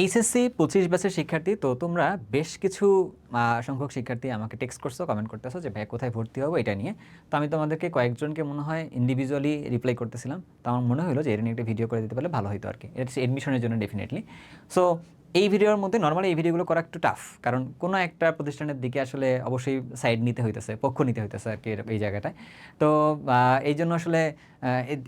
HSC 25 ব্যাচের শিক্ষার্থী, তো তোমরা বেশ কিছু সংখ্যক শিক্ষার্থী আমাকে টেক্সট করছো, কমেন্ট করতেছো যে ভাই কোথায় ভর্তি হবো এটা নিয়ে। তো আমি তোমাদেরকে কয়েকজনকে মনে হয় ইন্ডিভিজুয়ালি রিপ্লাই করতেছিলাম। তো আমার মনে হলো যে এটা নিয়ে একটা ভিডিও করে দিতে পারলে ভালো হতো আর কি। এটা হচ্ছে এডমিশনের জন্য ডেফিনেটলি। সো এই ভিডিওর মধ্যে নর্মালি এই ভিডিওগুলো করা একটু টাফ, কারণ কোনো একটা প্রতিষ্ঠানের দিকে আসলে অবশ্যই সাইড নিতে হইতেছে, পক্ষ নিতে হইতেছে আর কি এই জায়গাটায়। তো এই জন্য আসলে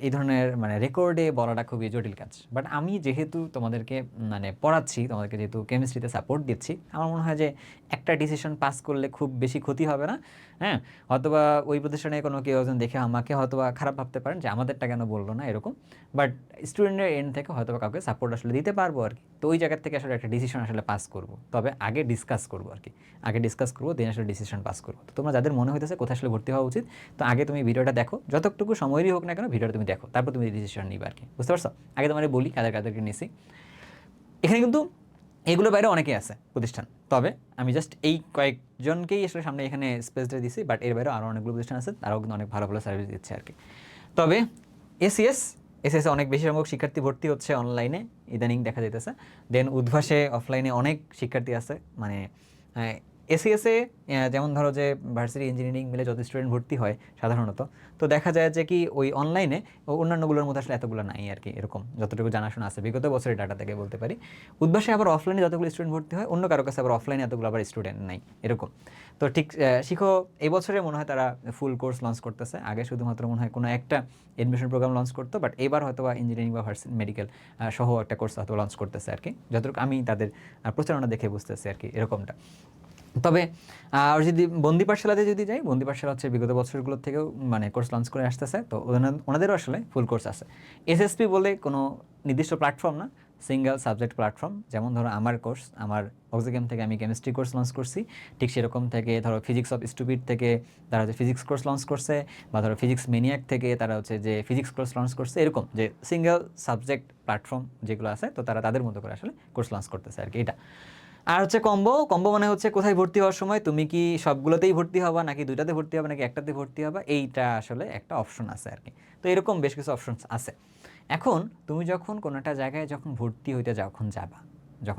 এই ধরনের মানে রেকর্ডে বলাটা খুবই জটিল কাজ। বাট আমি যেহেতু তোমাদেরকে মানে পড়াচ্ছি, তোমাদেরকে যেহেতু কেমিস্ট্রিতে সাপোর্ট দিচ্ছি, আমার মনে হয় যে একটা ডিসিশন পাস করলে খুব বেশি ক্ষতি হবে না। হ্যাঁ, হয়তোবা ওই প্রতিষ্ঠানে কোনো কেউ একজন দেখে আমাকে হয়তোবা খারাপ ভাবতে পারেন যে আমাদেরটা কেন বললো না এরকম। বাট স্টুডেন্টের এন্ড থেকে হয়তোবা কাউকে সাপোর্ট আসলে দিতে পারবো আর কি। তো ওই জায়গার থেকে আসলে একটা ডিসিশন আসলে পাস করবো, তবে আগে ডিসকাস করবো আর কি। আগে ডিসকাস করবো, দেন আসলে ডিসিশন পাস করবো। তো তোমরা যাদের মনে হইতেছে কোথায় আসলে ভর্তি হওয়া উচিত, তো আগে তুমি ভিডিওটা দেখো, যতটুকু সময়েরই হোক না কেন ভিডিওটা তুমি দেখো, তারপর তুমি ডিসিশন নিবে আর কি। বুঝতে পারছো? আগে তোমার বলি কাদেরকে নিছি। এখানে কিন্তু এগুলো বাইরে অনেকেই আছে প্রতিষ্ঠান, তবে আমি জাস্ট এই কয়েকজনকেই আসলে সামনে এখানে স্পেসটা দিছি। বাট এর বাইরে আরও অনেকগুলো প্রতিষ্ঠান আছে, তারাও কিন্তু অনেক ভালো ভালো সার্ভিস দিচ্ছে আর কি। তবে এসিএস এসিএসে অনেক বেশি সংখ্যক শিক্ষার্থী ভর্তি হচ্ছে অনলাইনে, ইদানিং দেখা যাইতেছে। দেন উদ্ভাসে অফলাইনে অনেক শিক্ষার্থী আছে। মানে এসিএসে যেমন ধরো যে ভার্সিটি ইঞ্জিনিয়ারিং মিলে যত স্টুডেন্ট ভর্তি হয় সাধারণত, তো দেখা যায় যে কি ওই অনলাইনে অন্যান্যগুলোর মধ্যে আসলে এতগুলো নাই আর কি। এরকম যতটুকু জানাশোনা আছে বিগত বছরের ডাটা থেকে বলতে পারি। উদ্ভাসে আবার অফলাইনে যতগুলো স্টুডেন্ট ভর্তি হয়, অন্য কারো কাছে আবার অফলাইনে এতগুলো আবার স্টুডেন্ট নাই এরকম। তো ঠিক শিখো এই বছরে মনে হয় তারা ফুল কোর্স লঞ্চ করতেছে। আগে শুধুমাত্র মনে হয় কোনো একটা এডমিশন প্রোগ্রাম লঞ্চ করতো, বাট এবার হয়তো বা ইঞ্জিনিয়ারিং বা ভার্সিটি মেডিকেল সহ একটা কোর্স হয়তো লঞ্চ করতেছে আর কি, যতটুকু আমি তাদের প্রচারণা দেখে বুঝতেছি আর কি এরকমটা। তবে আর যদি বন্দি পাঠশালাতে যদি যাই, বন্দি পাঠশালা হচ্ছে বিগত বছরগুলোর থেকেও মানে কোর্স লঞ্চ করে আসতেছে। তো ওনাদেরও আসলে ফুল কোর্স আছে। এসএসপি বলে কোনো নির্দিষ্ট প্ল্যাটফর্ম না, সিঙ্গেল সাবজেক্ট প্ল্যাটফর্ম। যেমন ধরো আমার কোর্স, আমার অক্সিগেম থেকে আমি কেমিস্ট্রি কোর্স লঞ্চ করছি, ঠিক সেরকম থেকে ধরো ফিজিক্স অফ স্টুপিড থেকে তারা হচ্ছে ফিজিক্স কোর্স লঞ্চ করছে, বা ধরো ফিজিক্স মেনিয়াক থেকে তারা হচ্ছে যে ফিজিক্স কোর্স লঞ্চ করছে। এরকম যে সিঙ্গেল সাবজেক্ট প্ল্যাটফর্ম যেগুলো আছে, তো তারা তাদের মতো করে আসলে কোর্স লঞ্চ করতেছে আর কি এটা। আর হচ্ছে কম্বো। কম্বো মানে হচ্ছে কোথায় ভর্তি হওয়ার সময় তুমি কি সবগুলোতেই ভর্তি হবা, নাকি দুইটাতে ভর্তি হবা, নাকি একটাতে ভর্তি হবা, এইটা আসলে একটা অপশন আছে আর কি। তো এরকম বেশ কিছু অপশনস আছে। এখন তুমি যখন কোনো একটা জায়গায় যখন ভর্তি হইতে যখন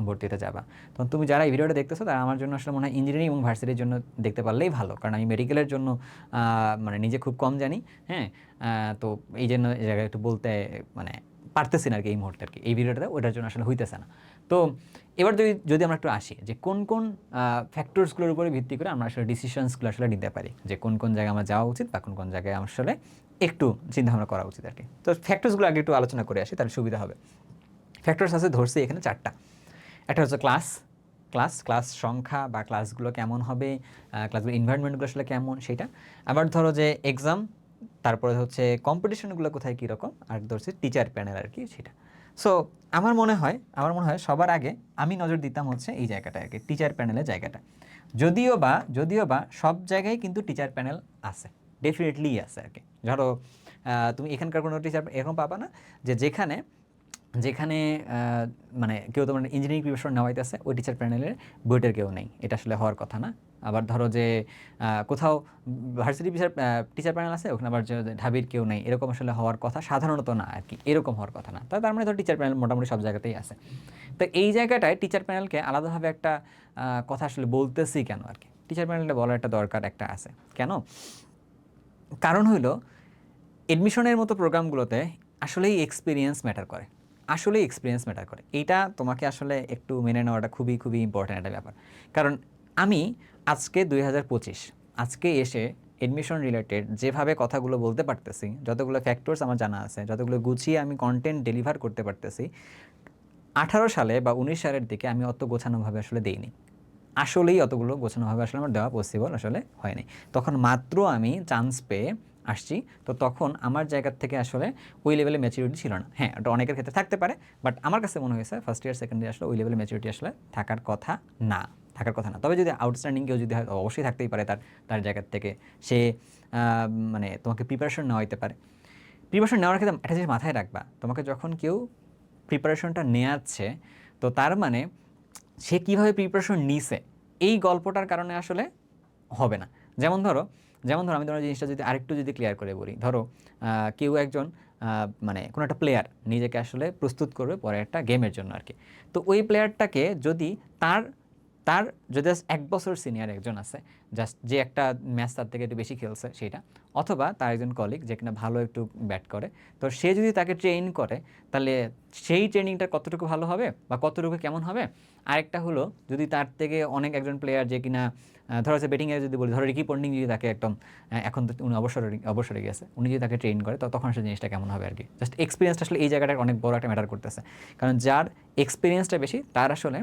ভর্তি হতে যাবা, তখন তুমি যারা এই ভিডিওটা দেখতেছো তারা আমার জন্য আসলে মনে হয় ইঞ্জিনিয়ারিং এবং ভার্সিটির জন্য দেখতে পারলেই ভালো, কারণ আমি মেডিকেলের জন্য মানে নিজে খুব কম জানি। হ্যাঁ, তো এই জন্য এই জায়গায় একটু বলতে মানে পারতেছি না আর কি এই মুহূর্তে আর কি। এই ভিডিওটাতে ওটার জন্য আসলে হইতেছে না। তো এবার যদি যদি আমরা একটু আসি যে কোন কোন ফ্যাক্টরসগুলোর উপরে ভিত্তি করে আমরা আসলে ডিসিশনসগুলো আসলে নিতে পারি, যে কোন কোন জায়গায় আমার যাওয়া উচিত বা কোন কোন জায়গায় আমার আসলে একটু চিন্তাভাবনা করা উচিত আর কি। তো ফ্যাক্টরসগুলো আগে একটু আলোচনা করে আসি, তাহলে সুবিধা হবে। ফ্যাক্টরস আছে ধরছি এখানে চারটা। একটা হচ্ছে ক্লাস, ক্লাস সংখ্যা বা ক্লাসগুলো কেমন হবে, ক্লাসগুলো ইনভায়রনমেন্টগুলো আসলে কেমন সেটা। আবার ধরো যে এক্সাম, তারপরে হচ্ছে কম্পিটিশনগুলো কোথায় কীরকম, আর ধরছে টিচার প্যানেল আর কি সেটা। সো আমার মনে হয় সবার আগে আমি নজর দিতাম হচ্ছে এই জায়গাটা আর কি, টিচার প্যানেলের জায়গাটা। যদিও বা সব জায়গায় কিন্তু টিচার প্যানেল আছে, ডেফিনেটলি আছে আর কি। ধরো তুমি এখানকার কোনো টিচার এরকম পাবা না যে যেখানে যেখানে মানে কেউ তোমার ইঞ্জিনিয়ারিং প্রিপারেশন নেওয়াইতেছে ওই টিচার প্যানেলের বইটার কেউ নেই, এটা আসলে হওয়ার কথা না। আবার ধরো যে কোথাও ভার্সিটি টিচার প্যানেল আছে, ওখানে আবার যে ঢাবির কেউ নেই, এরকম আসলে হওয়ার কথা সাধারণত না আর কি, এরকম হওয়ার কথা না। তার মানে ধরো টিচার প্যানেল মোটামুটি সব জায়গাতেই আছে। তো এই জায়গাটায় টিচার প্যানেলকে আলাদাভাবে একটা কথা আসলে বলতেছি কেন আর কি, টিচার প্যানেলটা বলার একটা দরকার একটা আছে কেন, কারণ হইলো এডমিশনের মতো প্রোগ্রামগুলোতে আসলেই এক্সপিরিয়েন্স ম্যাটার করে, আসলেই এক্সপিরিয়েন্স ম্যাটার করে। এইটা তোমাকে আসলে একটু মেনে নেওয়াটা খুবই খুবই ইম্পর্ট্যান্ট একটা ব্যাপার। কারণ আমি আজকে 2025 আজকে এসে এডমিশন রিলেটেড যেভাবে কথাগুলো বলতে পারতেছি, যতগুলো ফ্যাক্টরস আমার জানা আছে, যতগুলো গুছিয়ে আমি কন্টেন্ট ডেলিভার করতে পারতেছি, 18 সালে বা 19 সালের দিকে আমি অত গোছানোভাবে আসলে দেইনি। আসলেই অতগুলো গোছানোভাবে আসলে আমার দেওয়া পসিবল আসলে হয়নি। তখন মাত্র আমি চান্স পেয়ে আসছি। তো তখন আমার জায়গার থেকে আসলে ওই লেভেলে ম্যাচুরিটি ছিল না। হ্যাঁ, ওটা অনেকের ক্ষেত্রে থাকতে পারে, বাট আমার কাছে মনে হয়েছে ফার্স্ট ইয়ার সেকেন্ড ইয়ার আসলে ওই লেভেলে ম্যাচুরিটি আসলে থাকার কথা না, তবে যদি আউটস্ট্যান্ডিং কেউ যদি হয় অবশ্যই থাকতেই পারে তার তার জায়গার থেকে। সে মানে তোমাকে প্রিপারেশন নেওয়াইতে পারে। প্রিপারেশন নেওয়ার ক্ষেত্রে একটা জিনিস মাথায় রাখবা, তোমাকে যখন কেউ প্রিপারেশনটা নেওয়াচ্ছে, তো তার মানে সে কীভাবে প্রিপারেশন নিছে এই গল্পটার কারণে আসলে হবে না। যেমন ধরো আমি তোমার জিনিসটা যদি আরেকটু যদি ক্লিয়ার করে বলি, ধরো কেউ একজন মানে কোনো একটা প্লেয়ার নিজেকে আসলে প্রস্তুত করবে পরে একটা গেমের জন্য আর কি। তো ওই প্লেয়ারটাকে যদি তার তার যদি জাস্ট 1 বছর সিনিয়র একজন আছে, জাস্ট যে একটা ম্যাচ তার থেকে একটু বেশি খেলছে সেটা, অথবা তার একজন কলিগ যে কিনা ভালো একটু ব্যাট করে, তো সে যদি তাকে ট্রেন করে তাহলে সেই ট্রেনিংটা কতটুকু ভালো হবে বা কতটুকু কেমন হবে। আরেকটা হলো যদি তার থেকে অনেক একজন প্লেয়ার যে কিনা ধরো হচ্ছে ব্যাটিংয়ে যদি বলি, ধরো রিকি পন্টিং যদি তাকে একদম এখন তো উনি অবসরে গেছে, উনি যদি তাকে ট্রেন করে তো তখন আসলে জিনিসটা কেমন হবে আর কি। জাস্ট এক্সপিরিয়েন্সটা আসলে এই জায়গাটা অনেক বড় একটা ম্যাটার করতেছে, কারণ যার এক্সপিরিয়েন্সটা বেশি তার আসলে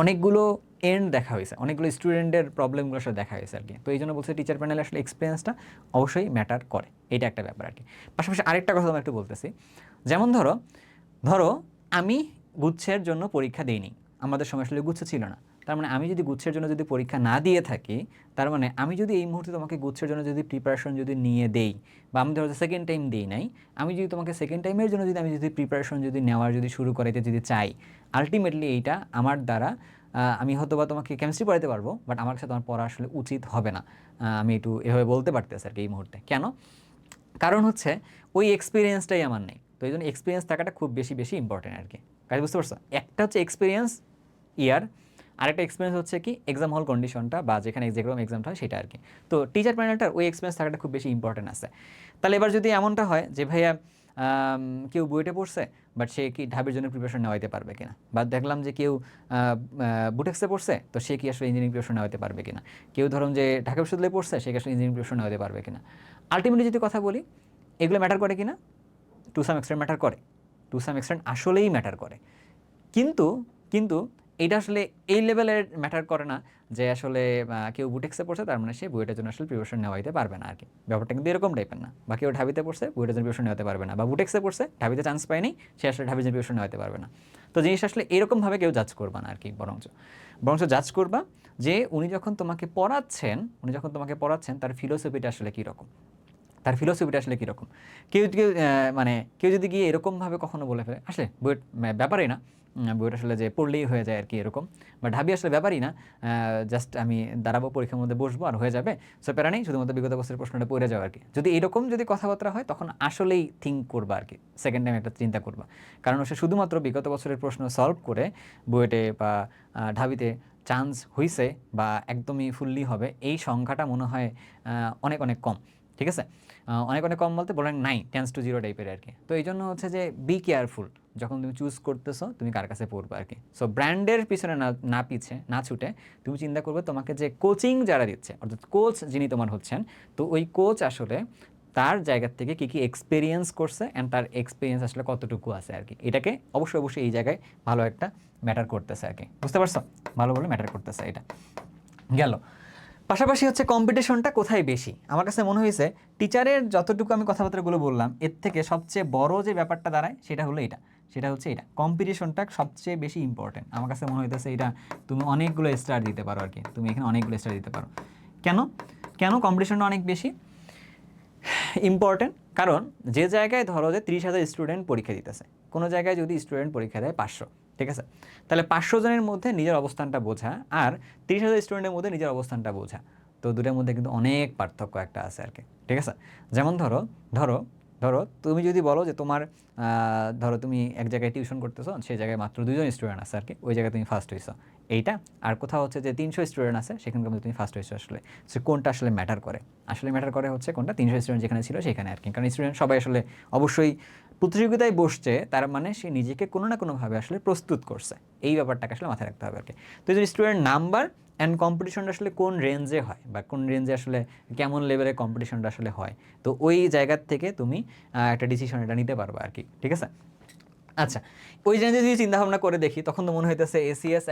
অনেকগুলো এন্ড দেখা হয়েছে, অনেকগুলো স্টুডেন্টের প্রবলেমগুলো আসলে দেখা হয়েছে আর কি। তো এই জন্য বলছে টিচার প্যানেলে আসলে এক্সপিরিয়েন্সটা অবশ্যই ম্যাটার করে, এটা একটা ব্যাপার আর কি। পাশাপাশি আরেকটা কথা আমি একটু বলতেছি, যেমন ধরো ধরো আমি গুচ্ছের জন্য পরীক্ষা দিইনি, আমাদের সময় আসলে গুচ্ছ ছিল না। তার মানে আমি যদি গুচ্ছের জন্য যদি পরীক্ষা না দিয়ে থাকি, তার মানে আমি যদি এই মুহূর্তে তোমাকে গুচ্ছের জন্য যদি প্রিপারেশন যদি নিয়ে দেই, বা আমি ধরো সেকেন্ড টাইম দিই নাই, আমি যদি তোমাকে সেকেন্ড টাইমের জন্য যদি আমি যদি প্রিপারেশন যদি নেওয়ার যদি শুরু করাইতে যদি চাই, আলটিমেটলি এইটা আমার দ্বারা আমি হয়তো বা তোমাকে কেমিস্ট্রি পড়াতে পারবো, বাট আমার কাছে তোমার পড়া আসলে উচিত হবে না। আমি একটু এভাবে বলতে পারতেছি আর কি এই মুহূর্তে। কেন? কারণ হচ্ছে ওই এক্সপিরিয়েন্সটাই আমার নেই। তো এই জন্য এক্সপিরিয়েন্স থাকাটা খুব বেশি বেশি ইম্পর্টেন্ট আর কি। কাজ বুঝতে পারছো? একটা হচ্ছে এক্সপিরিয়েন্স ইয়ার, আরেকটা এক্সপিরিয়েন্স হচ্ছে কি এক্সাম হল কন্ডিশনটা বা যেখানে যেরকম এক্সামটা হয় সেটা আর কি। তো টিচার প্যানেলটার ওই এক্সপিরিয়েন্স থাকাটা খুব বেশি ইম্পর্টেন্ট আছে। তাহলে এবার যদি এমনটা হয় যে ভাইয়া কেউ বুয়েটে পড়ছে বাট সে কি ঢাবির জন্য প্রিপারেশন নেওয়াইতে পারবে কিনা, বা দেখলাম যে কেউ বুটেক্সে পড়ছে তো সে কি আসলে ইঞ্জিনিয়ারিং প্রিপারেশন নেওয়াইতে পারবে কিনা, কেউ ধরুন যে ঢাকা বিশ্ববিদ্যালয়ে পড়ছে সে কি আসলে ইঞ্জিনিয়ারিং প্রিপারেশন নেওয়াইতে পারবে কিনা। আলটিমেটলি যদি কথা বলি, এগুলো ম্যাটার করে কিনা? টু সাম এক্সটেন্ট ম্যাটার করে, টু সাম এক্সটেন্ট আসলেই ম্যাটার করে। কিন্তু কিন্তু এটা আসলে এই লেভেলের ম্যাটার করে না যে আসলে কেউ বুটেক্সে পড়ছে তার মানে সে বুয়েটের জন্য আসলে প্রিপারেশন নেওয়াইতে পারবে না আর কি। ব্যাপারটা কিন্তু এরকম টাইপের না। বা কেউ ঢাবিতে পড়ছে বুয়েটের জন্য প্রিপারেশন নেওয়াতে পারবে না, বা বুটেক্সে পড়ছে ঢাবিতে চান্স পায়নি সে আসলে ঢাবির জন্য প্রিপারেশন নেওয়াতে পারবে না। তো জিনিসটা আসলে এরকমভাবে কেউ জাজ করবা না আর কি, বরঞ্চ জাজ করবা যে উনি যখন তোমাকে পড়াচ্ছেন তার ফিলোসফিটা আসলে কীরকম, তার ফিলোসফিটা আসলে কীরকম। কেউ কেউ মানে কেউ যদি গিয়ে এরকমভাবে কখনো বলে ফেলে আসলে বুয়েট ব্যাপারই না, বুয়েট আসলে যে পড়লেই হয়ে যায় আর কি এরকম, বা ঢাবি আসলে ব্যাপারই না, জাস্ট আমি দাঁড়াবো পরীক্ষার মধ্যে বসবো আর হয়ে যাবে, সো প্যারা নেই, শুধুমাত্র বিগত বছরের প্রশ্নটা পড়ে যাও আর কি। যদি এরকম যদি কথাবার্তা হয় তখন আসলেই থিঙ্ক করবা আর কি, সেকেন্ড টাইম একটা চিন্তা করবা। কারণ সে শুধুমাত্র বিগত বছরের প্রশ্ন সলভ করে বুয়েটে বা ঢাবিতে চান্স হইছে বা একদমই ফুললি হবে, এই সংখ্যাটা মনে হয় অনেক অনেক কম। ঠিক আছে, অনেক অনেক কম বলতে বলেন 9 টেন্স টু 0 টাইপের আর কি। তো এই জন্য হচ্ছে যে বি কেয়ারফুল যখন তুমি চুজ করতেছো তুমি কার কাছে পড়বে আর কি। সো ব্র্যান্ডের পিছনে না ছুটে তুমি চিন্তা করবে তোমাকে যে কোচিং যারা দিচ্ছে, অর্থাৎ কোচ যিনি তোমার হচ্ছেন, তো ওই কোচ আসলে তার জায়গা থেকে কী কী এক্সপিরিয়েন্স করছে অ্যান্ড তার এক্সপিরিয়েন্স আসলে কতটুকু আছে আর কি। এটাকে অবশ্যই অবশ্যই এই জায়গায় ভালো একটা ম্যাটার করতেছে আর কি। বুঝতে পারছো? ভালো বলে ম্যাটার করতেছে এটা গেল। পাশাপাশি হচ্ছে কম্পিটিশনটা কোথায় বেশি, আমার কাছে মনে হয়েছে টিচারের যতটুকু আমি কথাবার্তাগুলো বললাম এর থেকে সবচেয়ে বড় যে ব্যাপারটা দাঁড়ায় সেটা হলো এটা, সেটা হচ্ছে এটা কম্পিটিশনটা সবচেয়ে বেশি ইম্পর্টেন্ট আমার কাছে মনে হইতেছে। এটা তুমি অনেকগুলো স্টার দিতে পারো আর কি, তুমি এখানে অনেকগুলো স্টার দিতে পারো। কেন কেন কম্পিটিশনটা অনেক বেশি ইম্পর্টেন্ট? কারণ যে জায়গায় ধরো যে 30,000 স্টুডেন্ট পরীক্ষা দিতেছে, কোনো জায়গায় যদি স্টুডেন্ট পরীক্ষা দেয় 500, ঠিক আছে, তাহলে 500 জনের মধ্যে নিজের অবস্থানটা বোঝা আর 30,000 স্টুডেন্টের মধ্যে নিজের অবস্থানটা বোঝা, তো দুটোর মধ্যে কিন্তু অনেক পার্থক্য একটা আছে আর কি। ঠিক আছে, যেমন ধরো ধরো ধরো তুমি যদি বলো যে তোমার ধরো তুমি এক জায়গায় টিউশন করতেছো, সেই জায়গায় মাত্র 2জন স্টুডেন্ট আছে আর কি, ওই জায়গায় তুমি ফার্স্ট হয়েছো এইটা, আর কোথাও হচ্ছে যে 300 স্টুডেন্ট আছে সেখানকার মধ্যে তুমি ফার্স্ট হয়েছো, আসলে সে কোনটা আসলে ম্যাটার করে? আসলে ম্যাটার করে হচ্ছে কোনটা 300 স্টুডেন্ট যেখানে ছিল সেখানে আর কি। কারণ স্টুডেন্ট সবাই আসলে অবশ্যই প্রতিযোগিতায় বসছে, তার মানে সে নিজেকে কোনো না কোনোভাবে আসলে প্রস্তুত করছে, এই ব্যাপারটাকে আসলে মাথায় রাখতে হবে আর কি। তো এই যে স্টুডেন্ট নাম্বার অ্যান্ড কম্পিটিশনটা আসলে কোন রেঞ্জে হয় বা কোন রেঞ্জে আসলে কেমন লেভেলের কম্পিটিশনটা আসলে হয়, তো ওই জায়গার থেকে তুমি একটা ডিসিশন এটা নিতে পারবে আর কি। ঠিক আছে, আচ্ছা, ওই রেঞ্জে যদি চিন্তা ভাবনা করে দেখি তখন তো মনে হইতেছে এসিএস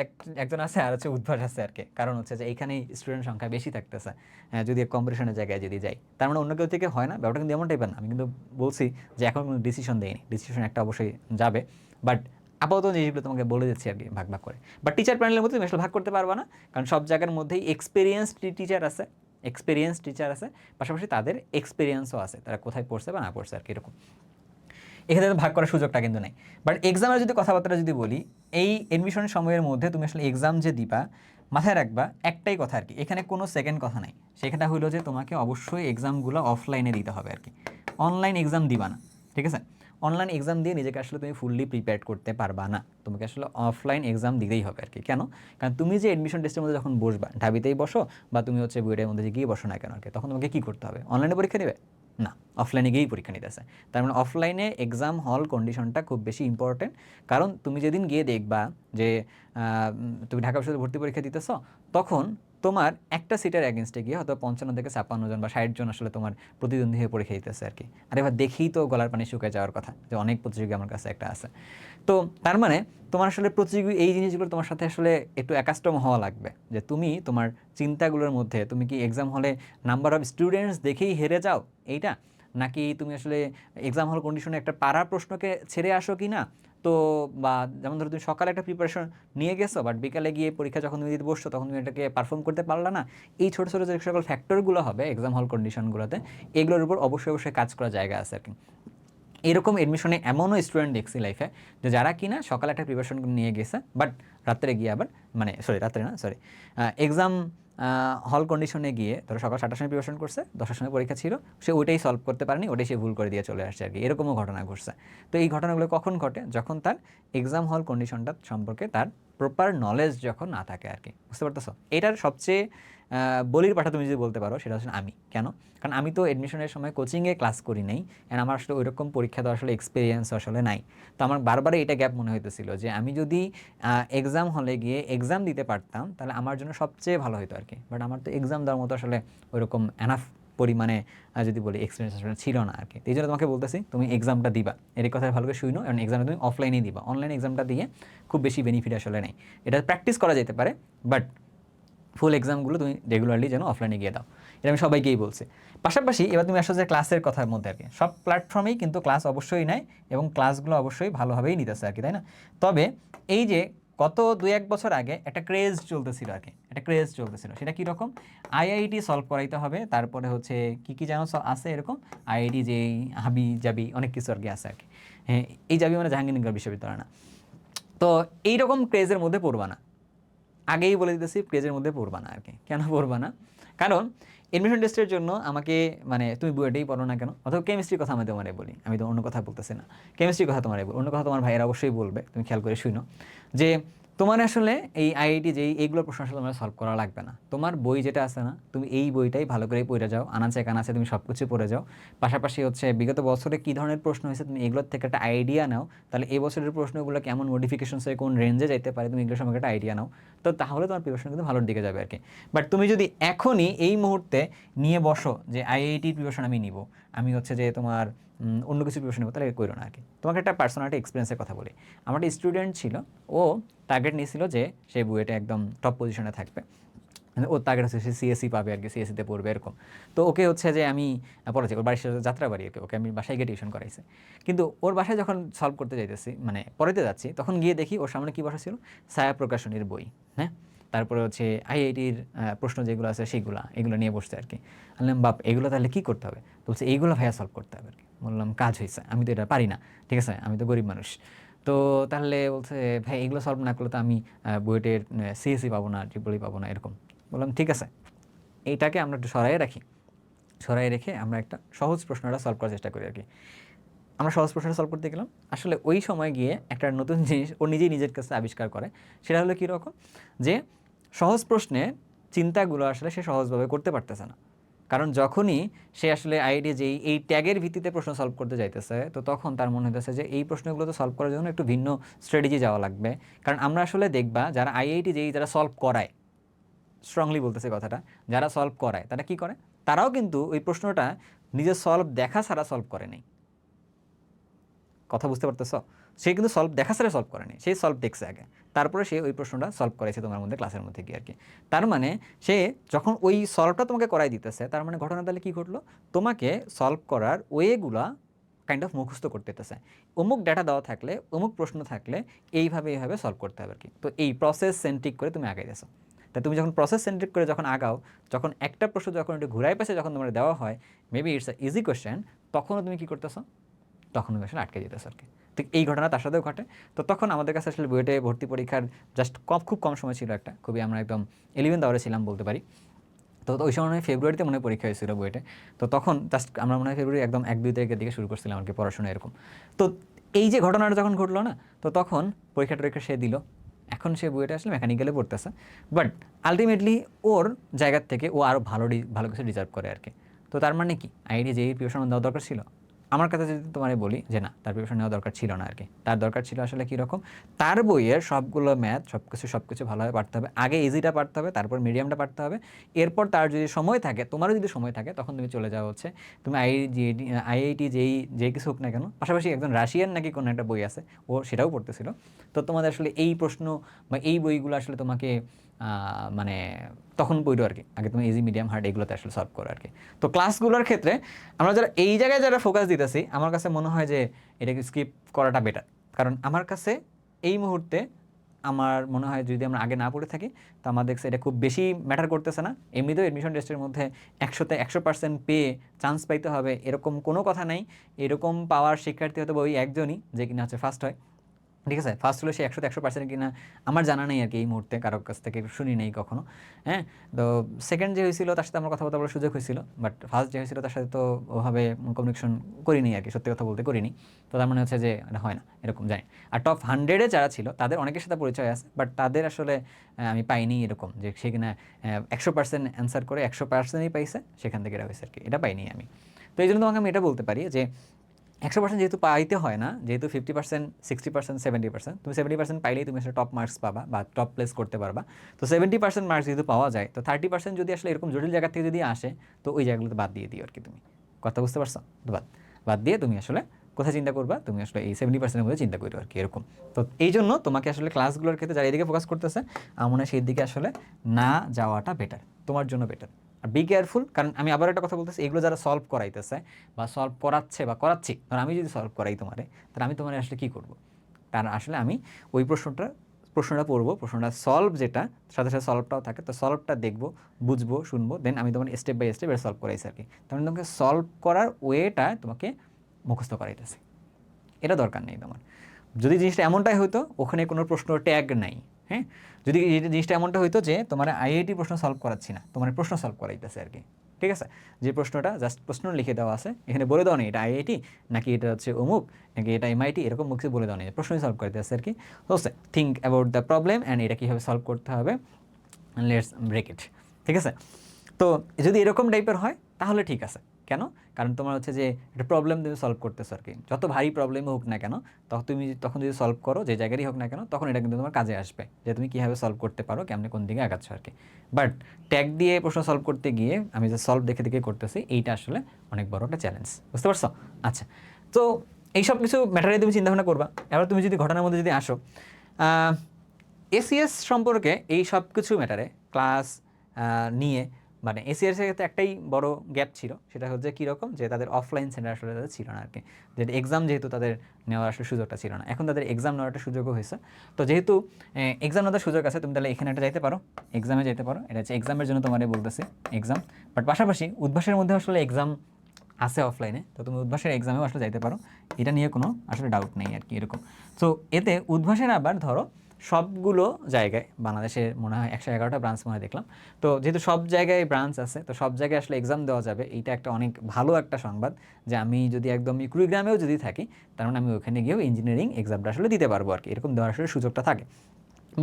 একজন আছে আর হচ্ছে উদ্ভাস আছে আর কি। কারণ হচ্ছে যে এইখানেই স্টুডেন্ট সংখ্যা বেশি থাকতেছে, যদি কম্পিটিশনের জায়গায় যদি যাই, তার মানে অন্য কেউ থেকে হয় না, ব্যাপারটা কিন্তু এমন টাইপের না। আমি কিন্তু বলছি যে এখন কোনো ডিসিশন দেয়নি, ডিসিশন একটা অবশ্যই যাবে, বাট আপাতত জিনিসগুলো তোমাকে বলে দিচ্ছি আর কি ভাগ ভাগ করে। বাট টিচার প্যানেলের মধ্যে তুমি আসলে ভাগ করতে পারবা না, কারণ সব জায়গার মধ্যেই এক্সপিরিয়েন্স টিচার আছে, পাশাপাশি তাদের এক্সপিরিয়েন্সও আছে, তারা কোথায় পড়ছে বা না পড়ছে আর কি এরকম। এখানে ভাগ করার সুযোগটা কিন্তু নেই। বাট এক্সামের যদি কথাবার্তা যদি বলি, এই এডমিশনের সময়ের মধ্যে তুমি আসলে এক্সাম যে দিবা, মাথায় রাখবা একটাই কথা আর কি, এখানে কোনো সেকেন্ড কথা নাই। সেখানটা হলো যে তোমাকে অবশ্যই এক্সামগুলো অফলাইনে দিতে হবে আর কি, অনলাইন এক্সাম দিবা না। ঠিক আছে? অনলাইন এক্সাম দিয়ে নিজেকে আসলে তুমি ফুললি প্রিপেয়ার করতে পারবা না। তোমাকে আসলে অফলাইন এক্সাম দিতেই হবে আরকি। কেন? কারণ তুমি যে অ্যাডমিশন টেস্টের মধ্যে যখন বসবা, ঢাবিতেই বসো বা তুমি হচ্ছে বুয়েটের মধ্যে গিয়ে বসো না কেন আরকি, তখন তোমাকে কি করতে হবে? অনলাইনে পরীক্ষা দিবে? না, অফলাইনে গিয়েই পরীক্ষা নিতেছে। তার মানে অফলাইনে এক্সাম হল কন্ডিশনটা খুব বেশি ইম্পর্টেন্ট। কারণ তুমি যেদিন গিয়ে দেখবা যে তুমি ঢাকা বিশ্ববিদ্যালয়ে ভর্তি পরীক্ষা দিতেছ, তখন তোমার একটা সিটের এগেনস্টে গিয়ে হয়তো ৫৫ থেকে ৫৬ জন বা ৬০ জন আসলে তোমার প্রতিদ্বন্দ্বী হয়ে পরীক্ষা দিতেছে আরকি। আর এবার দেখেই তো গলার পানি শুকায় যাওয়ার কথা যে অনেক প্রতিযোগী আমার কাছে একটা আছে। তো তার মানে তোমার আসলে প্রতিযোগী এই জিনিসগুলো তোমার সাথে আসলে একটু অ্যাকাস্টম হওয়া লাগবে যে তুমি তোমার চিন্তাগুলোর মধ্যে তুমি কি এক্সাম হলে নাম্বার অফ স্টুডেন্টস দেখেই হেরে যাও এইটা, নাকি তুমি আসলে এক্সাম হল কন্ডিশনে একটা পাড়ার প্রশ্নকে ছেড়ে আসো কি না। তো বা যেমন ধরো তুমি সকালে একটা প্রিপারেশন নিয়ে গেছো বাট বিকালে গিয়ে পরীক্ষা যখন তুমি দিতে বসছো তখন তুমি এটাকে পারফর্ম করতে পারলা না। এই ছোটো ছোটো যে সকল ফ্যাক্টরগুলো হবে এক্সাম হল কন্ডিশনগুলোতে, এগুলোর উপর অবশ্যই অবশ্যই কাজ করার জায়গা আছে আর কি। এরকম এডমিশনে এমনও স্টুডেন্ট দেখছি লাইফে যে যারা কিনা সকালে একটা প্রিপারেশন নিয়ে গেছে বাট রাত্রে গিয়ে আবার মানে রাত্রে না এক্সাম হল কন্ডিশনে গিয়ে ধরো সকাল ৭টার সময় প্রিপারেশন করছে, ১০টার সময় পরীক্ষা ছিল, সে ওইটাই সলভ করতে পারেনি, ওটাই সে ভুল করে দিয়ে চলে আসছে আর কি। এরকমও ঘটনা ঘটছে। তো এই ঘটনাগুলো কখন ঘটে? যখন তার এক্সাম হল কন্ডিশনটা সম্পর্কে তার প্রপার নলেজ যখন না থাকে আর কি। বুঝতে পারতেছো? এটার সবচেয়ে বলির পাঠা তুমি যদি বলতে পারো সেটা হচ্ছে আমি। কেন? কারণ আমি তো এডমিশনের সময় কোচিংয়ে ক্লাস করি নাই, অ্যান্ড আমার আসলে ওইরকম পরীক্ষা দেওয়ার আসলে এক্সপিরিয়েন্স আসলে নাই। তো আমার বারবারই এটা গ্যাপ মনে হইতেছিল যে আমি যদি এক্সাম হলে গিয়ে এক্সাম দিতে পারতাম তাহলে আমার জন্য সবচেয়ে ভালো হতো আর কি। বাট আমার তো এক্সাম দেওয়ার মতো আসলে ওইরকম এনাফ পরিমাণে যদি বলি এক্সপিরিয়েন্স আসলে ছিল না আর কি। এই জন্য তোমাকে বলতেছি তুমি এক্সামটা দিবা, এর কথা ভালো করে শুনো, কারণ এক্সামটা তুমি অফলাইনেই দিবা। অনলাইন এক্সামটা দিয়ে খুব বেশি বেনিফিট আসলে নেই। এটা প্র্যাকটিস করা যেতে পারে বাট ফুল এক্সামগুলো তুমি রেগুলারলি যেন অফলাইনে গিয়ে দাও, এটা আমি সবাইকেই বলছি। পাশাপাশি এবার তুমি আসো যে ক্লাসের কথার মধ্যে আর কি, সব প্ল্যাটফর্মেই কিন্তু ক্লাস অবশ্যই নেয় এবং ক্লাসগুলো অবশ্যই ভালোভাবেই নিতেছে আর কি, তাই না? তবে এই যে গত ২-১ বছর আগে একটা ক্রেজ চলতেছিল আর কি, একটা ক্রেজ চলতেছিল, সেটা কীরকম? আইআইটি সলভ করাইতে হবে, তারপরে হচ্ছে কী কী যেন আছে এরকম আইআইটি যেই হাবি জাবি অনেক কিছু আর কি আছে আর কি। হ্যাঁ, এই জাবি মানে জাহাঙ্গীরনগর বিশ্ববিদ্যালয় না। তো এইরকম ক্রেজের মধ্যে পড়বা না, আগেই বলে দিতেছি পেজের মধ্যে পড়বা না আর কি। কেন পড়বা না? কারণ এডমিশন টেস্টের জন্য আমাকে মানে তুমি বুয়েটেই পড়ো না কেন, অথবা কেমিস্ট্রির কথা আমি তোমারে বলি, আমি তো অন্য কথা বলতেছি না, কেমিস্ট্রির কথা তোমারে বলি, অন্য কথা তোমার ভাইয়েরা অবশ্যই বলবে, তুমি খেয়াল করে শুনো যে তোমার আসলে এই আইআইটি যেই এইগুলোর প্রশ্ন আসলে তোমার সলভ করা লাগবে না। তোমার বই যেটা আছে না, তুমি এই বইটাই ভালো করে পড়ে যাও, আনাচে কানাচে তুমি সব কিছু পড়ে যাও। পাশাপাশি হচ্ছে বিগত বছরে কী ধরনের প্রশ্ন হয়েছে তুমি এগুলোর থেকে একটা আইডিয়া নাও, তাহলে এই বছরের প্রশ্নগুলো কেমন মডিফিকেশনস হয়ে কোন রেঞ্জে যেতে পারে তুমি এগুলো সম্পর্কে একটা আইডিয়া নাও। তো তাহলে তোমার প্রিপারেশন কিন্তু ভালোর দিকে যাবে আর কি। বাট তুমি যদি এখনই এই মুহূর্তে নিয়ে বসো যে আইআইটির প্রিপারেশন আমি নিব, আমি হচ্ছে যে তোমার অন্য কিছু প্রিপারেশন নেবো, তাহলে করো না আর কি। তোমাকে একটা পার্সোনালিটি এক্সপিরিয়েন্সের কথা বলি। আমার একটা স্টুডেন্ট ছিল, ও টার্গেট নিয়েছিল যে সে বুয়েটে একদম টপ পজিশনে থাকবে, ওর টার্গেট হচ্ছে সে সিএসসি পাবে আর কি, সিএসসিতে পড়বে এরকম। তো ওকে হচ্ছে যে আমি পড়াচ্ছি, ওর বাড়ির সাথে যাত্রা বাড়ি, ওকে আমি বাসায় গিয়ে টিউশন করাইছি। কিন্তু ওর বাসায় যখন সলভ করতে যাইতেছি মানে পড়াতে যাচ্ছি, তখন গিয়ে দেখি ওর সামনে কী বসা ছিল, ছায়া প্রকাশনীর বই, হ্যাঁ, তারপরে হচ্ছে আইআইটির প্রশ্ন যেগুলো আছে সেগুলো এগুলো নিয়ে বসছে আর কি। বললাম বাপ এগুলো তাহলে কী করতে হবে? বলছে এইগুলো ভাইয়া সলভ করতে হবে আর কি। বললাম কাজ হয়েছে, আমি তো এটা পারি না, ঠিক আছে, আমি তো গরিব মানুষ। তো তাহলে বলছে ভাই এগুলো সলভ না করলে তো আমি বুয়েটের সিএসসি পাবো না, ট্রিপলই পাবো না এরকম। বললাম ঠিক আছে, এইটাকে আমরা একটু সরাই রাখি, সরাই রেখে আমরা একটা সহজ প্রশ্নটা সলভ করার চেষ্টা করি আর কি। আমরা সহজ প্রশ্নটা সলভ করতে গেলাম, আসলে ওই সময় গিয়ে একটা নতুন জিনিস ও নিজেই নিজের কাছে আবিষ্কার করে। সেটা হলো কীরকম, যে সহজ প্রশ্নে চিন্তাগুলো আসলে সে সহজভাবে করতে পারতেছে না। কারণ যখনই সে আসলে আইআইটি যেই এই ট্যাগের ভিত্তিতে প্রশ্ন সলভ করতে যাইতেছে, তো তখন তার মনে হইতেছে যে এই প্রশ্নগুলো তো সলভ করার জন্য একটু ভিন্ন স্ট্র্যাটেজি যাওয়া লাগবে। কারণ আমরা আসলে দেখবা যারা আইআইটি যেই যারা সলভ করায়, স্ট্রংলি বলতেছে কথাটা, যারা সলভ করায় তারা কি করে, তারাও কিন্তু ওই প্রশ্নটা নিজের সলভ দেখা ছাড়া সলভ করে নাই। কথা বুঝতে পারতেছ? সে কিন্তু সলভ দেখা ছাড়া সলভ করেনি, সে সলভ দেখছে আগে, তারপরে সে ওই প্রশ্নটা সলভ করেছে তোমার মধ্যে ক্লাসের মধ্যে গিয়ে আর কি। তার মানে সে যখন ওই সলভটা তোমাকে করাই দিতেছে, তার মানে ঘটনা তাহলে কী ঘটলো, তোমাকে সলভ করার ওয়েগুলা কাইন্ড অফ মুখস্থ করতে হতেছে। অমুক ডাটা দেওয়া থাকলে, অমুক প্রশ্ন থাকলে এইভাবে এইভাবে সলভ করতে হবে আর কি। তো এই প্রসেস সেন্ট্রিক করে তুমি আগাইতেছো। তা তুমি যখন প্রসেস সেন্ট্রিক করে যখন আগাও, যখন একটা প্রশ্ন যখন একটু ঘুরাই পাশে যখন তোমার দেওয়া হয়, maybe it's a easy question, তখনও তুমি কী করতেছো, তখন তুমি আসলে আটকে যেতেছো আর কি। তো এই ঘটনা তার সাথেও ঘটে। তো তখন আমাদের কাছে আসলে বুয়েটে ভর্তি পরীক্ষার জাস্ট খুব কম সময় ছিল একটা, খুবই আমরা একদম 11th আওয়ারে ছিলাম বলতে পারি। তো ওই সময় মনে হয় ফেব্রুয়ারিতে মনে হয় পরীক্ষা হয়েছিল বুয়েটে। তো তখন জাস্ট আমরা মনে হয় ফেব্রুয়ারি একদম 1-2 তারিখের দিকে শুরু করছিলাম আর কি পড়াশোনা এরকম। তো এই যে ঘটনাটা যখন ঘটলো না, তো তখন পরীক্ষা-টরীক্ষা সে দিল। এখন সে বুয়েটে আসলে মেকানিক্যালে পড়তেছে। বাট আল্টিমেটলি ওর জায়গার থেকে ও আরও ভালো কিছু ডিজার্ভ করে আর কি। তো তার মানে কি আইআইটি জেইই প্রিপারেশন দেওয়া দরকার ছিল? আমার কাছে যদি তোমারে বলি যে না, তার প্রিপারেশন নেওয়া দরকার ছিল না আর কি। তার দরকার ছিল আসলে কীরকম, তার বইয়ের সবগুলো ম্যাথ সবকিছু ভালোভাবে পারতে হবে। আগে ইজিটা পারতে হবে, তারপর মিডিয়ামটা পারতে হবে। এরপর তার যদি সময় থাকে, তোমারও যদি সময় থাকে, তখন তুমি চলে যাও হচ্ছে তুমি আইআইটি যেই কিছু হোক না কেন, পাশাপাশি একজন রাশিয়ান নাকি কোনো একটা বই আছে, ও সেটাও পড়তেছিল। তো তোমাদের আসলে এই প্রশ্ন বা এই বইগুলো আসলে তোমাকে মানে তখন পড়ো আর কি। আগে তুমি ইজি, মিডিয়াম, হার্ড এগুলোতে আসলে সলভ করো আর কি। তো ক্লাসগুলোর ক্ষেত্রে আমরা যারা এই জায়গায় যারা ফোকাস দিতেছি, আমার কাছে মনে হয় যে এটাকে স্কিপ করাটা বেটার। কারণ আমার কাছে এই মুহূর্তে আমার মনে হয় যদি আমরা আগে না পড়ে থাকি, তো আমাদের কাছে এটা খুব বেশি ম্যাটার করতেছে না। এমনিতেও এডমিশন টেস্টের মধ্যে 100তে 100% পেয়ে চান্স পাইতে হবে এরকম কোনো কথা নাই। এরকম পাওয়ার শিক্ষার্থী হয়তো ওই একজনই যে কিনা হচ্ছে ফার্স্ট হয়। ঠিক আছে, ফার্স্ট হলে সে 100তে 100% কিনা আমার জানা নেই আর কি, এই মুহূর্তে কারোর কাছ থেকে শুনি নেই কখনো। হ্যাঁ, তো সেকেন্ড যে হয়েছিল তার সাথে আমার কথা বলার সুযোগ হয়েছিল, বাট ফার্স্ট যে হয়েছিল তার সাথে তো ওভাবে কমিউনিকেশন করিনি আর কি, সত্যি কথা বলতে করিনি। তো তার মানে হচ্ছে যে এটা হয় না এরকম, জানি। আর টপ 100-এ যারা ছিল তাদের অনেকের সাথে পরিচয় আছে, বাট তাদের আসলে আমি পাইনি এরকম যে সে কিনা 100% অ্যান্সার করে 100%ই পাইছে, সেখান থেকে এটা হয়েছে আর কি, এটা পাইনি আমি। তো এই জন্য তোমাকে আমি এটা বলতে পারি যে 100% যেহেতু পাইতে হয় না, যেহেতু 50%, 60%, 70%, তুমি 70% পাইলেই তুমি আসলে টপ মার্কস পাবা বা টপ প্লেস করতে পারবা। তো 70% মার্কস যেহেতু পাওয়া যায়, তো 30% যদি আসলে এরকম জটিল জায়গা থেকে যদি আসে, তো ওই জায়গাগুলোতে বাদ দিয়ে দিও আর কি তুমি। কথা বুঝতে পারছো? তো বাদ দিয়ে তুমি আসলে কোথায় চিন্তা করবা, তুমি আসলে এই 70%-এর মধ্যে চিন্তা করো আর কি এরকম। তো এই জন্য তোমাকে আসলে ক্লাসগুলোর ক্ষেত্রে যারা এদিকে ফোকাস করতেছে, আমার মনে হয় সেই দিকে আসলে না যাওয়াটা বেটার, তোমার জন্য বেটার। আর বি কেয়ারফুল, কারণ আমি আবার একটা কথা বলতেছি, এগুলো যারা সলভ করাইতেছে বা সলভ করাচ্ছে বা করাচ্ছি, কারণ আমি যদি সলভ করাই তোমারে, তাহলে আমি তোমার আসলে কী করবো? কারণ আসলে আমি ওই প্রশ্নটা পড়বো, প্রশ্নটা সলভ যেটা সাথে সাথে সলভটাও থাকে, তো সলভটা দেখবো, বুঝবো, শুনবো, দেন আমি তোমার স্টেপ বাই স্টেপ এটা সলভ করাইছি আর কি। তার মানে তোমাকে সলভ করার ওয়েটা তোমাকে মুখস্থ করাইতেছে, এটা দরকার নেই তোমার। যদি জিনিসটা এমনটাই হতো ওখানে কোনো প্রশ্ন ট্যাগ নাই, হ্যাঁ, যদি এই জিনিসটা এমনটা হইতো যে তোমার আইআইটি প্রশ্ন সলভ করাচ্ছি না, তোমার প্রশ্ন সলভ করাইতেছে আর কি, ঠিক আছে, যে প্রশ্নটা জাস্ট প্রশ্ন লিখে দেওয়া আছে, এখানে বলে দাও নেই এটা আইআইটি নাকি এটা হচ্ছে অমুক নাকি এটা এমআইটি, এরকম মুখে বলে দাও নেই, প্রশ্নই সলভ করতেছে আর কি। বুঝছে, think about the problem and এটা কীভাবে সলভ করতে হবে, লেটস ব্রেক ইট, ঠিক আছে। তো যদি এরকম টাইপের হয় তাহলে ঠিক আছে। কেন? কারণ তোমার হচ্ছে যে একটা প্রবলেম তুমি সলভ করতেছো আর কি, যত ভারী প্রবলেমই হোক না কেন, তখন যদি সলভ করো যে জায়গারই হোক না কেন, তখন এটা কিন্তু তোমার কাজে আসবে যে তুমি কীভাবে সলভ করতে পারো, কেমনে কোন দিকে আগাচ্ছ আর কি। বাট ট্যাগ দিয়ে প্রশ্ন সলভ করতে গিয়ে আমি যে সলভ দেখে দেখে করতেছি, এইটা আসলে অনেক বড় একটা চ্যালেঞ্জ, বুঝতে পারছো? আচ্ছা, তো এইসব কিছু ম্যাটারে তুমি চিন্তাভাবনা করবা। এবার তুমি যদি ঘটনার মধ্যে যদি আসো, এসিএস সম্পর্কে এই সব কিছু ম্যাটারে ক্লাস নিয়ে, মানে এসিএসের ক্ষেত্রে একটাই বড় গ্যাপ ছিল, সেটা হচ্ছে কীরকম, যে তাদের অফলাইন সেন্টার আসলে তাদের ছিল না আর কি, যে এক্সাম যেহেতু তাদের নেওয়ার আসলে সুযোগটা ছিল না, এখন তাদের এক্সাম নেওয়ার একটা সুযোগও হয়েছে। তো যেহেতু এক্সাম নেওয়ার সুযোগ আছে, তুমি তাহলে এখানে একটা যাইতে পারো, এক্সামে যেতে পারো, এটা হচ্ছে এক্সামের জন্য তোমার বলতেছি এক্সাম। বাট পাশাপাশি উদ্ভাসের মধ্যে আসলে এক্সাম আছে অফলাইনে, তো তুমি উদ্ভাসের এক্সামেও আসলে যাইতে পারো, এটা নিয়ে কোনো আসলে ডাউট নেই আর কি এরকম। তো এতে উদ্ভাসের আবার ধরো সবগুলো জায়গায়, বাংলাদেশের মনে হয় 111টা ব্রাঞ্চ মনে দেখলাম, তো যেহেতু সব জায়গায় ব্রাঞ্চ আছে, তো সব জায়গায় আসলে এক্সাম দেওয়া যাবে, এইটা একটা অনেক ভালো একটা সংবাদ, যে আমি যদি একদম কুড়িগ্রামেও যদি থাকি, তার মানে আমি ওখানে গিয়েও ইঞ্জিনিয়ারিং এক্সামটা আসলে দিতে পারবো আর কি, এরকম দেওয়ার আসলে সুযোগটা থাকে।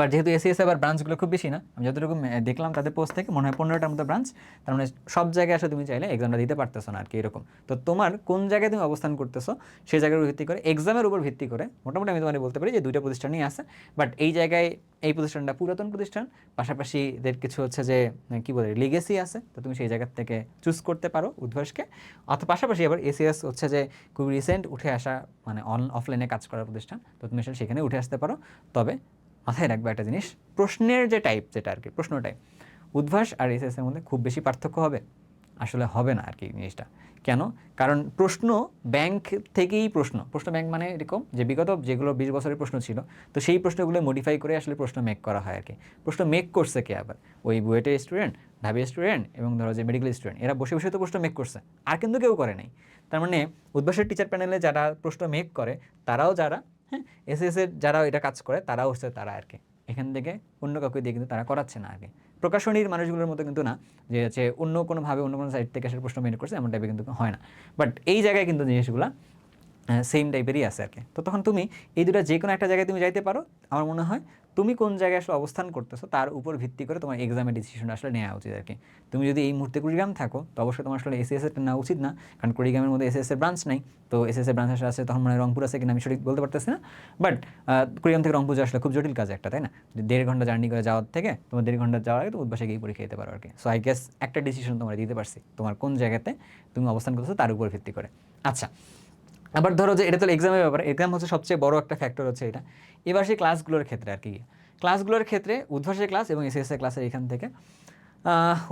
বাট যেহেতু এসিএস আবার ব্রাঞ্চগুলো খুব বেশি না, আমি যতটুকু দেখলাম তাদের পোস্ট থেকে মনে হয় 15টার মতো ব্রাঞ্চ, তার মানে সব জায়গায় আসলে তুমি চাইলে এক্সামটা দিতে পারতেছো না আর কি এরকম। তো তোমার কোন জায়গায় তুমি অবস্থান করতেছো সেই জায়গার উপর ভিত্তি করে, এক্সামের উপর ভিত্তি করে মোটামুটি আমি তোমাকে বলতে পারি যে 2টা প্রতিষ্ঠানই আছে। বাট এই জায়গায় এই প্রতিষ্ঠানটা পুরাতন প্রতিষ্ঠান, পাশাপাশি এদের কিছু হচ্ছে যে কী বলে লিগেসি আছে, তো তুমি সেই জায়গার থেকে চুজ করতে পারো উদ্ভাসকে। অথবা পাশাপাশি আবার এসিএস হচ্ছে যে খুব রিসেন্ট উঠে আসা, মানে অফলাইনে কাজ করার প্রতিষ্ঠান, তো তুমি আসলে সেখানে উঠে আসতে পারো। তবে মাথায় রাখবে একটা জিনিস, প্রশ্নের যে টাইপ, যেটা আর কি প্রশ্ন টাইপ, উদ্ভাস আর এসএসের মধ্যে খুব বেশি পার্থক্য হবে আসলে হবে না আর কি জিনিসটা। কেন? কারণ প্রশ্ন ব্যাংক থেকেই প্রশ্ন ব্যাংক মানে এরকম যে বিগত যেগুলো 20 বছরের প্রশ্ন ছিল, তো সেই প্রশ্নগুলো মডিফাই করে আসলে প্রশ্ন মেক করা হয় আর কি। প্রশ্ন মেক করছে কে আবার? ওই বুয়েটের স্টুডেন্ট, ঢাবি স্টুডেন্ট এবং ধরো যে মেডিকেল স্টুডেন্ট, এরা বসে বসে তো প্রশ্ন মেক করছে, আর কিন্তু কেউ করে নাই। তার মানে উদ্ভাসের টিচার প্যানেলে যারা প্রশ্ন মেক করে তারাও যারা, হ্যাঁ, এসএসের যারা এটা কাজ করে তারাও হচ্ছে তারা আর কি, এখান থেকে অন্য কাউকে দিয়ে কিন্তু তারা করাচ্ছে না আর কি। প্রকাশনীর মানুষগুলোর মতো কিন্তু না যে হচ্ছে অন্য কোনোভাবে অন্য কোনো সাইড থেকে আসার প্রশ্ন মেনে করছে, এমন টাইপের কিন্তু হয় না। বাট এই জায়গায় কিন্তু জিনিসগুলো সেম টাইপেরই আছে আর কি। তো তখন তুমি এই দুটো যে কোনো একটা জায়গায় তুমি যাইতে পারো। আমার মনে হয় তুমি কোন জায়গায় আসলে অবস্থান করতেছো তার উপর ভিত্তি করে তোমার এক্সামের ডিসিশন আসলে নেওয়া উচিত আর কি। তুমি যদি এই মুহূর্তে কুড়িগ্রাম থাকো তো অবশ্যই তোমার আসলে এসএস এর নেওয়া উচিত না, কারণ কুড়িগ্রামের মধ্যে এসএস এর ব্রাঞ্চ নাই। তো এসএস এর ব্রাঞ্চ আসলে আছে তখন মানে রংপুর আছে কিনা আমি সঠিক বলতে পারতেছি না। বাট কুড়িগ্রাম থেকে রংপুর আসলে খুব জটিল কাজ একটা, তাই না? 1.5 ঘন্টা জার্নি করে যাওয়ার থেকে তোমার 1.5 ঘন্টা যাওয়ার আগে তো উদ্বাসে গিয়ে পরীক্ষা দিতে পারো আর কি। সো আই গেস একটা ডিসিশন তোমরা দিতে পারছি তোমার কোন জায়গাতে তুমি অবস্থান করতেছো তার উপর ভিত্তি করে। আচ্ছা, আবার ধরো যে এটা তো এক্সামের ব্যাপার, এক্সাম হচ্ছে সবচেয়ে বড় একটা ফ্যাক্টর হচ্ছে এটা। এবার সেই ক্লাসগুলোর ক্ষেত্রে আর কি, ক্লাসগুলোর ক্ষেত্রে উদ্ভাসের ক্লাস এবং এসএসএ ক্লাসের এখান থেকে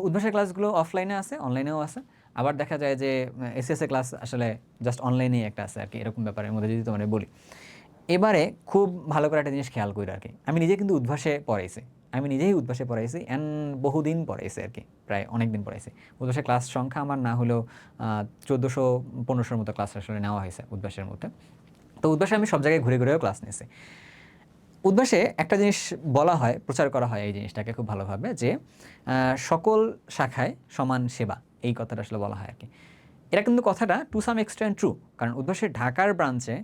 উদ্ভাসের ক্লাসগুলো অফলাইনে আছে, অনলাইনেও আছে। আবার দেখা যায় যে এসএসএ ক্লাস আসলে জাস্ট অনলাইনেই একটা আছে আর কি, এরকম ব্যাপারের মধ্যে যদি তোমার বলি। এবারে খুব ভালো করে একটা জিনিস খেয়াল করি আর কি, আমি নিজে কিন্তু উদ্ভাসে পড়াইছি, আমি নিজেই উদ্ভাসে পড়াইছি অ্যান্ড বহুদিন পড়াইছি আর কি, প্রায় অনেক দিন পড়াইছি। উদ্ভাসের ক্লাস সংখ্যা আমার না হলেও 1400-1500-র মতো ক্লাস আসলে নেওয়া হয়েছে উদ্ভাসের মধ্যে। তো উদ্ভাসে আমি সব জায়গায় ঘুরে ঘুরেও ক্লাস নিয়েছি। উদ্ভাসে একটা জিনিস বলা হয়, প্রচার করা হয় এই জিনিসটাকে খুব ভালোভাবে, যে সকল শাখায় সমান সেবা, এই কথাটা আসলে বলা হয় আর কি। এটা কিন্তু কথাটা টু সাম এক্সটেন্ট ট্রু, কারণ উদ্ভাসের ঢাকার ব্রাঞ্চে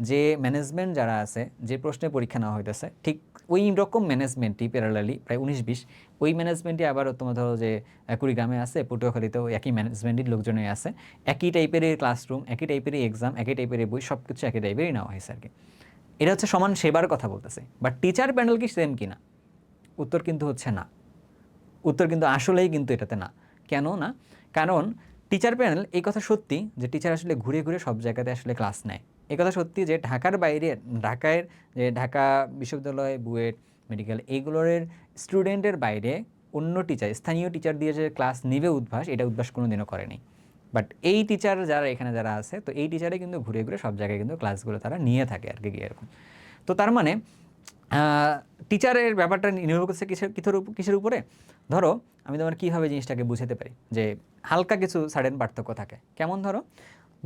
যে ম্যানেজমেন্ট যারা আছে, যে প্রশ্নে পরীক্ষা নেওয়া হইতেছে ঠিক ওই রকম ম্যানেজমেন্টই প্যারালালি প্রায় 19-20 ওই ম্যানেজমেন্টই আবার তোমার ধরো যে কুড়িগ্রামে আছে, পটুয়াখালীতেও একই ম্যানেজমেন্টের লোকজনই আছে, একই টাইপেরই ক্লাসরুম, একই টাইপেরই এক্সাম, একই টাইপেরই বই, সব কিছু একই টাইপেরই নেওয়া হয়েছে আর কি। এটা হচ্ছে সমান সেবার কথা বলতেছে। বাট টিচার প্যানেল কি সেম কিনা? উত্তর কিন্তু হচ্ছে না। উত্তর কিন্তু আসলেই কিন্তু এটাতে না। কেন না? কারণ টিচার প্যানেল, এই কথা সত্যি যে টিচার আসলে ঘুরে ঘুরে সব জায়গাতে আসলে ক্লাস নেয়। এই কথা সত্যি যে ঢাকার বাইরে, ঢাকায় যে ঢাকা বিশ্ববিদ্যালয়, বুয়েট, মেডিকেল এইগুলোর স্টুডেন্টের বাইরে অন্য টিচার, স্থানীয় টিচার দিয়ে যে ক্লাস নেবে উদ্ভাস, এটা উদ্ভাস কোনো দিনও করেনি। বাট এই টিচার যারা এখানে যারা আছে, তো এই টিচারে কিন্তু ঘুরে ঘুরে সব জায়গায় কিন্তু ক্লাসগুলো তারা নিয়ে থাকে আর কি এরকম। তো তার মানে টিচারের ব্যাপারটা নির্ভর করছে কিসের উপরে? ধরো আমি তোমার কীভাবে জিনিসটাকে বুঝাতে পারি যে হালকা কিছু সাডেন পার্থক্য থাকে। কেমন?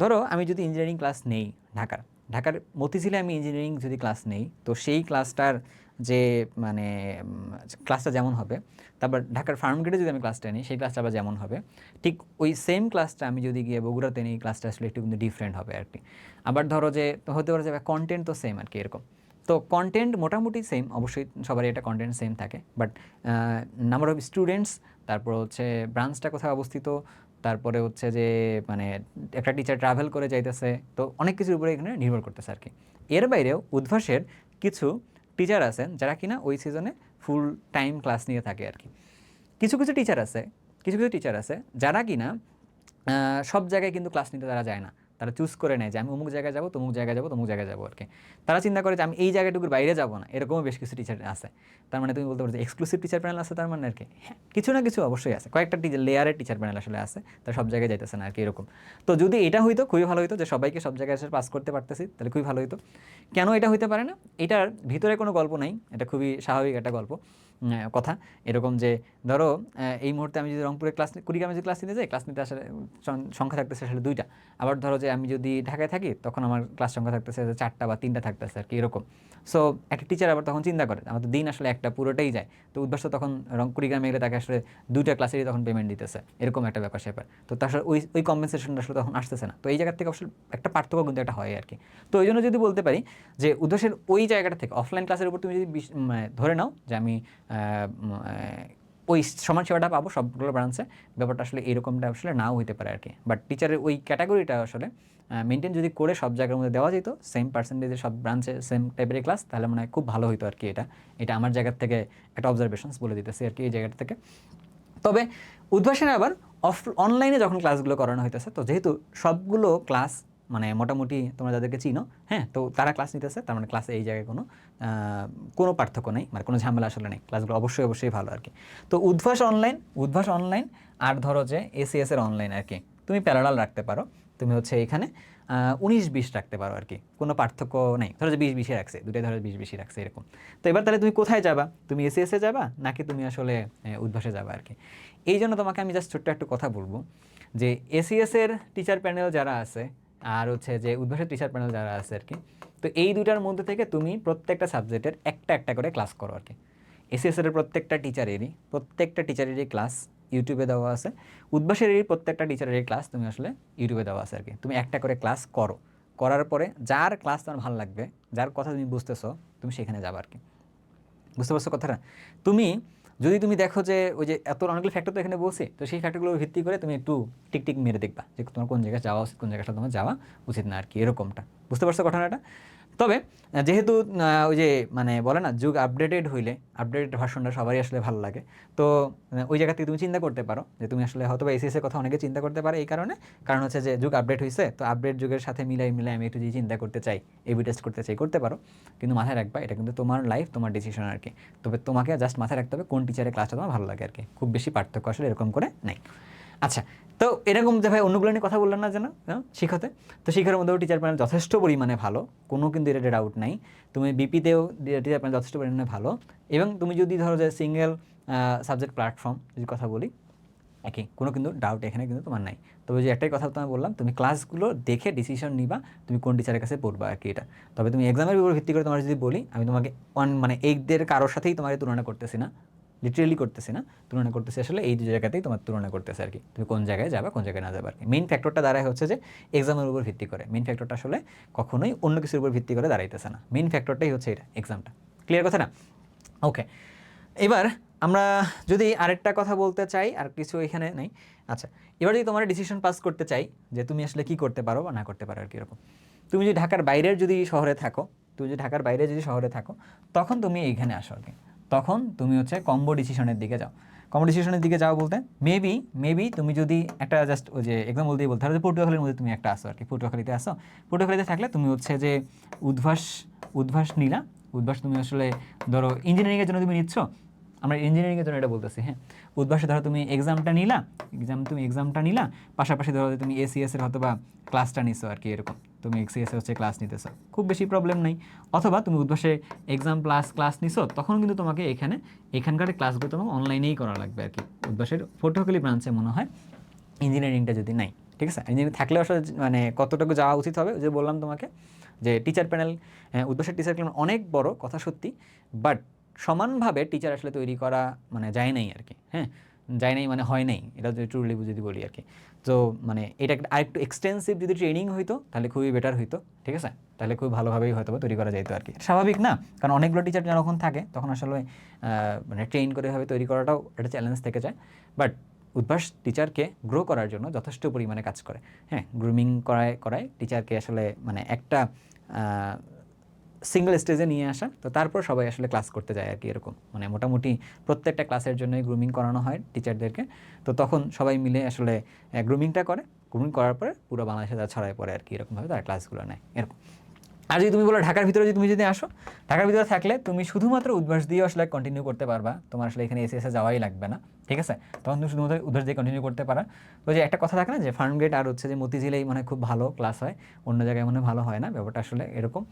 ধরো আমি যদি ইঞ্জিনিয়ারিং ক্লাস নেই ঢাকার মতিঝিলে আমি ইঞ্জিনিয়ারিং যদি ক্লাস নেই, তো সেই ক্লাসটার যে মানে ক্লাসটা যেমন হবে, তারপর ঢাকার ফার্মগেটে যদি আমি ক্লাসটা নিই সেই ক্লাসটা আবার যেমন হবে, ঠিক ওই সেম ক্লাসটা আমি যদি গিয়ে বগুড়াতে নিই, ক্লাসটা আসলে একটু কিন্তু ডিফারেন্ট হবে আর কি। আবার ধরো যে হতে পারে যে কন্টেন্ট তো সেম আর কি এরকম। তো কন্টেন্ট মোটামুটি সেম, অবশ্যই সবারই এটা কন্টেন্ট সেম থাকে, বাট নাম্বার অফ স্টুডেন্টস, তারপর হচ্ছে ব্রাঞ্চটা কোথায় অবস্থিত, তারপরে হচ্ছে যে মানে একটা টিচার ট্রাভেল করে যাইতেছে, তো অনেক কিছুর উপরে এখানে নির্ভর করতেছে আর কি। এর বাইরেও উদ্ভাসের কিছু টিচার আছেন যারা কিনা ওই সিজনে ফুল টাইম ক্লাস নিয়ে থাকে আর কি। কিছু কিছু টিচার আছে যারা কিনা সব জায়গায় কিন্তু ক্লাস নিতে তারা যায় না, তারা চুজ করে নেয় যে আমি অমুক জায়গায় যাবো, তমুক জায়গায় যাবো, তমুক জায়গায় যাবো আর কি। তারা চিন্তা করে যে আমি এই জায়গাটুকুর বাইরে যাবো না, এরকমও বেশ কিছু টিচার আছে। তার মানে তুমি বলতে পারো যে এক্সক্লুসিভ টিচার প্যানেল আছে, তার মানে আর কি হ্যাঁ কিছু না কিছু অবশ্যই আছে, কয়েকটা লেয়ারের টিচার প্যানেল আসলে আছে, তারা সব জায়গায় যাইতেছে না আর কি এরকম। তো যদি এটা হইতো খুবই ভালো হইতো যে সবাইকে সব জায়গায় এসে পাস করতে পারতেছি, তাহলে খুবই ভালো হইতো। কেন এটা হইতে পারে না? এটার ভিতরে কোনো গল্প নাই, এটা খুবই স্বাভাবিক একটা গল্প কথা। এরকম যে ধরো এই মুহূর্তে আমি যদি রংপুরে কুড়িগ্রামে যদি ক্লাস নিতে যাই, ক্লাস নিতে আসলে সংখ্যা থাকতেছে আসলে 2টা। আবার ধরো যে আমি যদি ঢাকায় থাকি তখন আমার ক্লাস সংখ্যা থাকতেছে 4টা বা 3টা থাকতেছে আর কি এরকম। সো একটা টিচার আবার তখন চিন্তা করে আমার তো দিন আসলে একটা পুরোটাই যায়, তো উদ্ভাস তখন কুড়িগ্রামে গেলে তাকে আসলে 2টা ক্লাসেরই তখন পেমেন্ট দিতেছে, এরকম একটা ব্যাপার স্যাপার। তো তার ওই কম্পেনসেশনটা আসলে তখন আসতেছে না। তো এই জায়গা থেকে আসলে একটা পার্থক্য কিন্তু একটা হয় আর কি। তো ওই জন্য যদি বলতে পারি যে উদ্ভাসের ওই জায়গাটা থেকে অফলাইন ক্লাসের উপর তুমি যদি ধরে নাও যে আমি ওই সমান সেবাটা পাবো সবগুলো ব্রাঞ্চে, ব্যাপারটা আসলে এরকমটা আসলে নাও হইতে পারে আর কি। বাট টিচারের ওই ক্যাটাগরিটা আসলে মেনটেন যদি করে সব জায়গার মধ্যে দেওয়া যেত, সেম পার্সেন্টেজে সব ব্রাঞ্চে সেম টাইপের ক্লাস, তাহলে মনে হয় খুব ভালো হইতো আর কি। এটা আমার জায়গার থেকে একটা অবজারভেশনস বলে দিতেছি আর কি এই জায়গাটা থেকে। তবে উদ্ভাসনে আবার অনলাইনে যখন ক্লাসগুলো করানো হইতেছে, তো যেহেতু সবগুলো ক্লাস মানে মোটামুটি তোমরা যাদেরকে চিনো, হ্যাঁ, তো তারা ক্লাস নিতেছে, তার মানে ক্লাসে এই জায়গায় কোনো পার্থক্য নেই, মানে কোনো ঝামেলা আসলে নেই, ক্লাসগুলো অবশ্যই ভালো আর কি। তো উদ্ভাস অনলাইন আর ধরো যে এসিএস এর অনলাইন আর কি তুমি প্যারালাল রাখতে পারো। তুমি হচ্ছে এখানে 19-20 রাখতে পারো আর কি, কোনো পার্থক্য নেই। ধরো যে 20-20 রাখছে, দুটাই ধরো 20-20 রাখছে এরকম। তো এবার তাহলে তুমি কোথায় যাবা? তুমি এসিএসে যাবা নাকি তুমি আসলে উদ্ভাসে যাবা আর কি? এই জন্য তোমাকে আমি জাস্ট ছোট্ট একটা কথা বলবো যে এসিএস এর টিচার প্যানেল যারা আছে আর হচ্ছে যে উদ্ভাসের টিচার প্যানেল যারা আছে আর কি, তো এই দুটার মধ্যে থেকে তুমি প্রত্যেকটা সাবজেক্টের একটা একটা করে ক্লাস করো আর কি। এসিএসের প্রত্যেকটা টিচারেরই ক্লাস ইউটিউবে দেওয়া আছে, উদ্ভাসেরই প্রত্যেকটা টিচারেরই ক্লাস তুমি আসলে ইউটিউবে দেওয়া আছে আর কি। তুমি একটা করে ক্লাস করো, করার পরে যার ক্লাস তোমার ভালো লাগবে, যার কথা তুমি বুঝতেছো, তুমি সেখানে যাবে আর কি। বুঝতে পারছো কথাটা? তুমি যদি তুমি দেখো যে ওই যে এত অনেকগুলো ফ্যাক্টর তো এখানে বলছি, তো সেই ফ্যাক্টরগুলো ভিত্তি করে তুমি একটু টিক মেরে দেখবা যে তোমার কোন জায়গায় যাওয়া উচিত, কোন জায়গাটা তোমার যাওয়া উচিত না আর কি, এরকমটা। বুঝতে পারছো ঘটনাটা? তবে যেহেতু ওই যে মানে বলে না যুগ আপডেটেড হইলে আপডেটেড ভার্সনটা সবারই আসলে ভালো লাগে, তো ওই জায়গা থেকে তুমি চিন্তা করতে পারো যে তুমি আসলে হয়তো বা এসিএসের কথা অনেকে চিন্তা করতে পারে এই কারণ হচ্ছে যে যুগ আপডেট হয়েছে, তো আপডেট যুগের সাথে মিলাই আমি একটু যে চিন্তা করতে চাই, এবি টেস্ট করতে চাই, করতে পারো। কিন্তু মাথায় রাখবা এটা কিন্তু তোমার লাইফ, তোমার ডিসিশন আর কি। তবে তোমাকে জাস্ট মাথায় রাখতে হবে কোন টিচারের ক্লাসটা তোমার ভালো লাগে আর কি, খুব বেশি পার্থক্য আসলে এরকম করে নাই। আচ্ছা, তো এরকম যে ভাই অন্যগুলো নিয়ে কথা বললেন না যেন শিখাতে, তো শিখার মধ্যেও টিচার প্যানেল যথেষ্ট পরিমাণে ভালো, কোনো কিন্তু এটা ডাউট নাই। তুমি বিপিতেও টিচার প্যানেল যথেষ্ট পরিমাণে ভালো, এবং তুমি যদি ধরো যে সিঙ্গেল সাবজেক্ট প্ল্যাটফর্ম যদি কথা বলি, একই, কোনো কিন্তু ডাউট এখানে কিন্তু তোমার নাই। তবে যে একটাই কথা তোমায় বললাম, তুমি ক্লাসগুলো দেখে ডিসিশন নিবা তুমি কোন টিচারের কাছে পড়বা আর কি এটা। তবে তুমি এক্সামের উপর ভিত্তি করে তোমার যদি বলি, আমি তোমাকে মানে এইদের কারোর সাথেই তোমাকে তুলনা করতেছি না, লিটারেলি করতেছি না, তুলনা করতেছি আসলে এই দুই জায়গাতেই তোমার তুলনা করতেছে আর কি, তুমি কোন জায়গায় যাবা কোন জায়গায় না যাবে আর কি। মেইন ফ্যাক্টরটা দাঁড়ায় হচ্ছে যে এক্সামের উপর ভিত্তি করে, মেইন ফ্যাক্টরটা আসলে কখনোই অন্য কিছুর উপর ভিত্তি করে দাঁড়াইতেছে না, মেইন ফ্যাক্টরটাই হচ্ছে এটা, এক্সামটা। ক্লিয়ার কথা না? ওকে, এবার আমরা যদি আরেকটা কথা বলতে চাই, আর কিছু এখানে নেই। আচ্ছা, এবার যদি তোমার ডিসিশন পাস করতে চাই যে তুমি আসলে কি করতে পারো বা না করতে পারো আর কি এরকম, তুমি যদি ঢাকার বাইরের যদি শহরে থাকো, তখন তুমি এইখানে আসো আর কি। তখন তুমি হচ্ছে কম্বো ডিসিশনের দিকে যাও। কম্বো ডিসিশনের দিকে যাও বলতে মেবি তুমি যদি একটা জাস্ট ওই যে এক্সাম্পল দিয়ে বলতে পারো যে পটুয়াখালীর মধ্যে তুমি একটা আসো আর কি, পটুয়াখালীতে আসো, পটুয়াখালীতে থাকলে তুমি হচ্ছে যে উদ্ভাস নিলা। উদ্ভাস তুমি আসলে ধরো ইঞ্জিনিয়ারিংয়ের জন্য তুমি নিচ্ছ, আমরা ইঞ্জিনিয়ারিংয়ের জন্য এটা বলতেছি, হ্যাঁ। উদ্ভাসে ধরো তুমি এক্সামটা নিলা, পাশাপাশি ধরো তুমি এসিএসের হয়তো বা ক্লাসটা নিছো আর কি এরকম, তুমি এক্সিএসে হচ্ছে ক্লাস নিতেছো, খুব বেশি প্রবলেম নেই। অথবা তুমি উদ্ভাসে এক্সাম প্লাস ক্লাস নিছো, তখন কিন্তু তোমাকে এখানকার ক্লাসগুলো তোমাকে অনলাইনেই করা লাগবে আর কি। উদ্ভাসের পটুয়াখালী ব্রাঞ্চে মনে হয় ইঞ্জিনিয়ারিংটা যদি নাই, ঠিক আছে, ইঞ্জিনিয়ারিং থাকলেও আসলে মানে কতটুকু যাওয়া উচিত হবে, যে বললাম তোমাকে যে টিচার প্যানেল, উদ্ভাসের টিচার প্যানেল অনেক বড় কথা সত্যি, বাট সমানভাবে টিচার আসলে তৈরি করা মানে যায় নাই আর কি, হ্যাঁ, যায় নাই মানে হয় নাই, এটা যদি ট্রুলি যদি বলি আর কি। তো মানে এটা আরেকটু এক্সটেন্সিভ যদি ট্রেনিং হইতো তাহলে খুবই বেটার হইতো, ঠিক আছে, তাহলে খুব ভালোভাবেই হয়তো তৈরি করা যেত আর কি। স্বাভাবিক না, কারণ অনেকগুলো টিচার যখন থাকে তখন আসলে মানে ট্রেন করে ভাবে তৈরি করাটাও একটা চ্যালেঞ্জ থেকে যায়। বাট উদ্ভাস টিচারকে গ্রো করার জন্য যথেষ্ট পরিমাণে কাজ করে, হ্যাঁ, গ্রুমিং করায় টিচারকে আসলে মানে একটা সিঙ্গেল স্টেজে নিয়ে আসা, তো তারপর সবাই আসলে ক্লাস করতে যায় আর কি এরকম, মানে মোটামুটি প্রত্যেকটা ক্লাসের জন্যই গ্রুমিং করানো হয় টিচারদেরকে। তো তখন সবাই মিলে আসলে গ্রুমিংটা করে, গ্রুমিং করার পরে পুরো বাংলাদেশে তারা ছড়ায় পড়ে আর কি, এরকমভাবে তারা ক্লাসগুলো নেয় এরকম। আর যদি তুমি বলো ঢাকার ভিতরে তুমি যদি আসো, ঢাকার ভিতরে থাকলে তুমি শুধুমাত্র উদ্ভাস দিয়ে আসলে কন্টিনিউ করতে পারবা, তোমার আসলে এখানে এসে যাওয়াই লাগবে না, ঠিক আছে, তখন তুমি শুধুমাত্র উদ্ভাস দিয়ে কন্টিনিউ করতে পারা। তো যে একটা কথা থাকে না যে ফার্ম গেট আর হচ্ছে যে মতিঝিলেই মানে খুব ভালো ক্লাস হয়, অন্য জায়গায় মনে ভালো হয় না, ব্যাপারটা আসলে এরকম।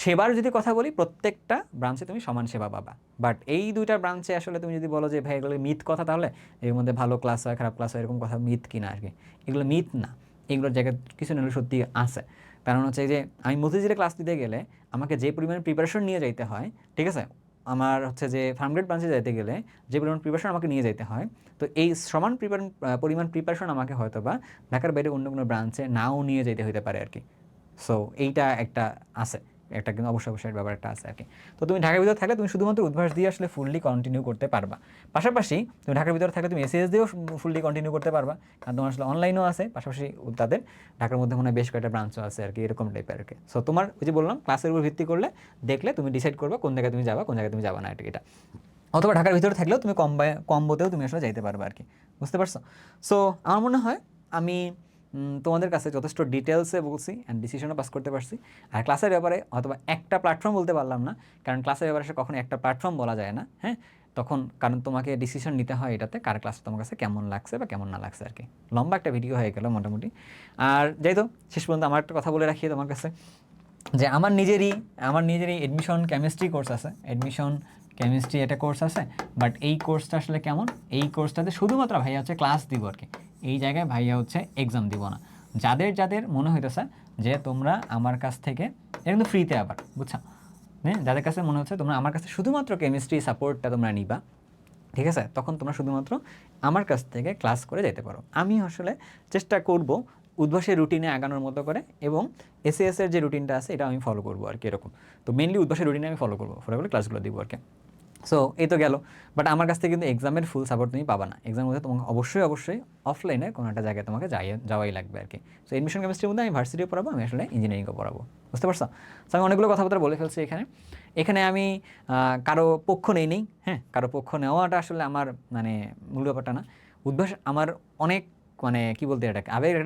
সেবার যদি কথা বলি, প্রত্যেকটা ব্রাঞ্চে তুমি সমান সেবা পাবা, বাট এই দুইটা ব্রাঞ্চে আসলে তুমি যদি বলো যে ভাই এগুলো মিথ কথা, তাহলে এর মধ্যে ভালো ক্লাস হয় খারাপ ক্লাস হয় এরকম কথা মিথ কিনা আর কি, এগুলো মিথ না, এগুলোর জায়গায় কিছু না সত্যি আছে। কারণ হচ্ছে যে আমি মতিঝিলে ক্লাস দিতে গেলে আমাকে যে পরিমাণে প্রিপারেশন নিয়ে যাইতে হয়, ঠিক আছে, আমার হচ্ছে যে ফার্মগেট ব্রাঞ্চে যাইতে গেলে যে পরিমাণ প্রিপারেশন আমাকে নিয়ে যেতে হয়, তো এই সমান পরিমাণ প্রিপারেশন আমাকে হয়তো বা ঢাকার বাইরে অন্য কোনো ব্রাঞ্চে নাও নিয়ে যেতে হইতে পারে আর কি। সো এইটা একটা আছে, একটা কিন্তু অবশ্যই ব্যাপার একটা আছে আর কি। তো তুমি ঢাকার ভিতরে থাকলে তুমি শুধুমাত্র উদ্ভাস দিয়ে আসলে ফুললি কন্টিনিউ করতে পারবা, পাশাপাশি তুমি ঢাকার ভিতরে থাকলে তুমি এসিএস দিয়েও ফুললি কন্টিনিউ করতে পারবা, কারণ তোমার আসলে অনলাইনও আছে, পাশাপাশি তাদের ঢাকার মধ্যে মনে হয় বেশ কয়েকটা ব্রাঞ্চও আছে আর কি, এরকম টাইপের আর কি। সো তোমার ওই যে বললাম ক্লাসের উপর ভিত্তি করলে দেখলে তুমি ডিসাইড করবে কোন জায়গায় তুমি যাবা কোন জায়গায় তুমি যাবা না আর কি এটা। অথবা ঢাকার ভিতরে থাকলেও তুমি কম্বোতেও তুমি আসলে যাইতে পারবে আর কি, বুঝতে পারছো? সো আমার মনে হয় আমি তোমাদের কাছে যথেষ্ট ডিটেলসে বলছি অ্যান্ড ডিসিশনও পাস করতে পারছি। আর ক্লাসের ব্যাপারে অথবা একটা প্ল্যাটফর্ম বলতে পারলাম না, কারণ ক্লাসের ব্যাপারে কখনো একটা প্ল্যাটফর্ম বলা যায় না, হ্যাঁ, তখন কারণ তোমাকে ডিসিশন নিতে হয় এটাতে কার ক্লাস তোমার কাছে কেমন লাগছে বা কেমন না লাগছে আর কি। লম্বা একটা ভিডিও হয়ে গেল মোটামুটি। আর যাই তো, শেষ পর্যন্ত আমার একটা কথা বলে রাখি তোমার কাছে, যে আমার নিজেরই এডমিশন কেমিস্ট্রি কোর্স আছে, এডমিশন কেমিস্ট্রি একটা কোর্স আছে, বাট এই কোর্সটা আসলে কেমন, এই কোর্সটাতে শুধুমাত্র ভাইয়া হচ্ছে ক্লাস দিব আর কি, এই জায়গায় ভাইয়া হচ্ছে এক্সাম দিব না। যাদের মনে হইতেছে যে তোমরা আমার কাছ থেকে, এটা কিন্তু ফ্রিতে আবার, বুঝছো, হ্যাঁ, যাদের কাছে মনে হচ্ছে তোমরা আমার কাছে শুধুমাত্র কেমিস্ট্রি সাপোর্টটা তোমরা নিবা, ঠিক আছে, তখন তোমরা শুধুমাত্র আমার কাছ থেকে ক্লাস করে যেতে পারো। আমি আসলে চেষ্টা করব উদ্ভাসের রুটিনে আগানোর মতো করে, এবং এসএএস এর যে রুটিনটা আছে এটা আমি ফলো করবো আর কি এরকম। তো মেনলি উদ্ভাসের রুটিনে আমি ফলো করে ক্লাসগুলো দিব আর কি। সো এই তো গেল। বাট আমার কাছ থেকে কিন্তু এক্সামের ফুল সাপোর্ট তুমি পাবা না। এক্সামের মধ্যে তোমাকে অবশ্যই অফলাইনে কোনো একটা জায়গায় তোমাকে যাওয়াই লাগবে আর কি। সো এডমিশন কেমিস্ট্রির মধ্যে আমি ভার্সিটিও পড়াবো, আমি আসলে ইঞ্জিনিয়ারিংও পড়াবো, বুঝতে পারছো? সো আমি অনেকগুলো কথাবার্তা বলে ফেলছি এখানে। এখানে আমি কারো পক্ষ নেই, হ্যাঁ, কারো পক্ষ নেওয়াটা আসলে আমার মানে মূল ব্যাপারটা না। উদ্ভাস আমার অনেক মানে কী বলতে, এটাকে আবেগের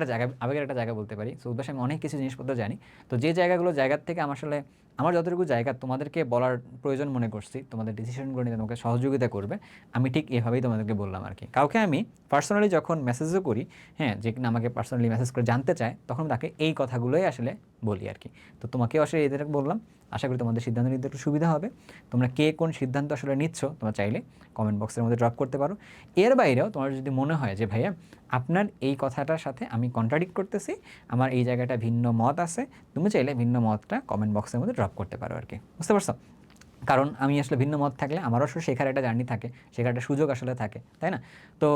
একটা জায়গা বলতে পারি। সো উদ্ভাসে আমি অনেক কিছু জিনিসপত্র জানি। তো যে জায়গার থেকে আমার আসলে আমার যতটুকু জায়গা তোমাদেরকে বলার প্রয়োজন মনে করছি, তোমাদের ডিসিশনগুলো নিতে তোমাকে সহযোগিতা করবে, আমি ঠিক এভাবেই তোমাদেরকে বললাম আর কি। কাউকে আমি পার্সোনালি যখন মেসেজও করি, হ্যাঁ, যে কিনা আমাকে পার্সোনালি মেসেজ করে জানতে চায়, তখন তাকে এই কথাগুলোই আসলে বলি আর কি। তো তোমাকেও আসলে এদের বললাম, আশা করি তোমাদের সিদ্ধান্ত নিতে একটু সুবিধা হবে। তোমরা কে কোন সিদ্ধান্ত আসলে নিচ্ছ তোমরা চাইলে কমেন্ট বক্সের মধ্যে ড্রপ করতে পারো। এর বাইরেও তোমার যদি মনে হয় যে ভাইয়া আপনার এই কথাটার সাথে আমি কন্ট্রাডিক্ট করতেছি, আমার এই জায়গাটা ভিন্ন মত আছে, তুমি চাইলে ভিন্ন মতটা কমেন্ট বক্সের মধ্যে ড্রপ করতে পারো আর কি, বুঝতে পারছো? কারণ আমি আসলে ভিন্ন মত থাকলে আমারও আসলে শেখার একটা জার্নি থাকে, শেখার একটা সুযোগ আসলে থাকে, তাই না? তো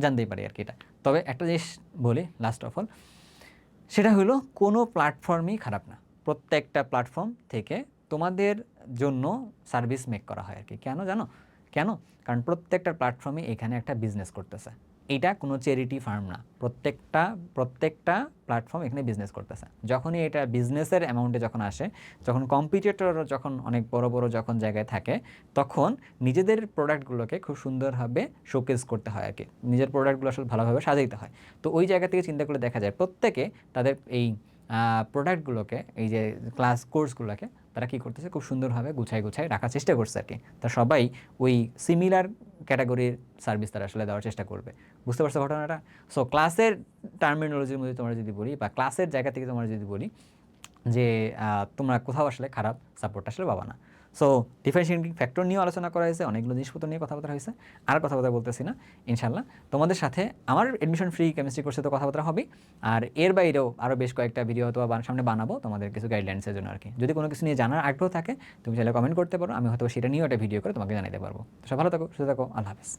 জানতেই পারি আর কি এটা। তবে একটা জিনিস বলি লাস্ট অফ অল, সেটা হলো কোনো প্ল্যাটফর্মই খারাপ না। প্রত্যেকটা প্ল্যাটফর্ম থেকে তোমাদের জন্য সার্ভিস মেক করা হয় আর কি। কেন জানো? কেন? কারণ প্রত্যেকটা প্ল্যাটফর্মে এখানে একটা বিজনেস করতেছে। এটা কোনো চ্যারিটি ফার্ম না। প্রত্যেকটা প্ল্যাটফর্ম এখানে বিজনেস করতেছে। যখনই এটা বিজনেসের অ্যামাউন্টে যখন আসে, যখন কম্পিটিটর যখন অনেক বড় যখন জায়গায় থাকে, তখন নিজেদের প্রোডাক্টগুলোকে খুব সুন্দরভাবে শোকেস করতে হয় আর কি। নিজের প্রোডাক্টগুলো আসলে ভালোভাবে সাজাইতে হয়। তো ওই জায়গা থেকে চিন্তা করলে দেখা যায় প্রত্যেকে তাদের এই প্রোডাক্টগুলোকে, এই যে ক্লাস কোর্সগুলোকে তারা কী করতেছে, খুব সুন্দরভাবে গুছায় রাখার চেষ্টা করছে আর কি। তা সবাই ওই সিমিলার ক্যাটাগরির সার্ভিস তারা আসলে দেওয়ার চেষ্টা করবে, বুঝতে পারছো ঘটনাটা? সো ক্লাসের টার্মিনোলজির মধ্যে তোমরা যদি বলি, বা ক্লাসের জায়গা থেকে তোমরা যদি বলি যে তোমরা কোথাও আসলে খারাপ সাপোর্ট আসলে পাবা না। সো ডিফারেন্সিয়েটিং ফ্যাক্টর নিয়েও আলোচনা করা হয়েছে, অনেকগুলো জিনিসপত্র নিয়ে কথাবার্তা হয়েছে। আর কথাবার্তা বলতেছি না, ইনশাল্লাহ তোমাদের সাথে আমার এডমিশন ফ্রি কেমিস্ট্রি কোর্সে তো কথাবার্তা হবে। আর এর বাইরেও আরও বেশ কয়েকটা ভিডিও হয়তো সামনে বানাবো তোমাদের কিছু গাইডলাইন্সের জন্য আর কি। যদি কোনো কিছু নিয়ে জানার আগ্রহ থাকে তুমি চাইলে কমেন্ট করতে পারো, আমি হয়তো সেটা নিয়েও একটা ভিডিও করে তোমাকে জানাতে পারবো। তো সব ভালো থাকো, সুস্থ থাকো, আল্লাহ হাফেজ।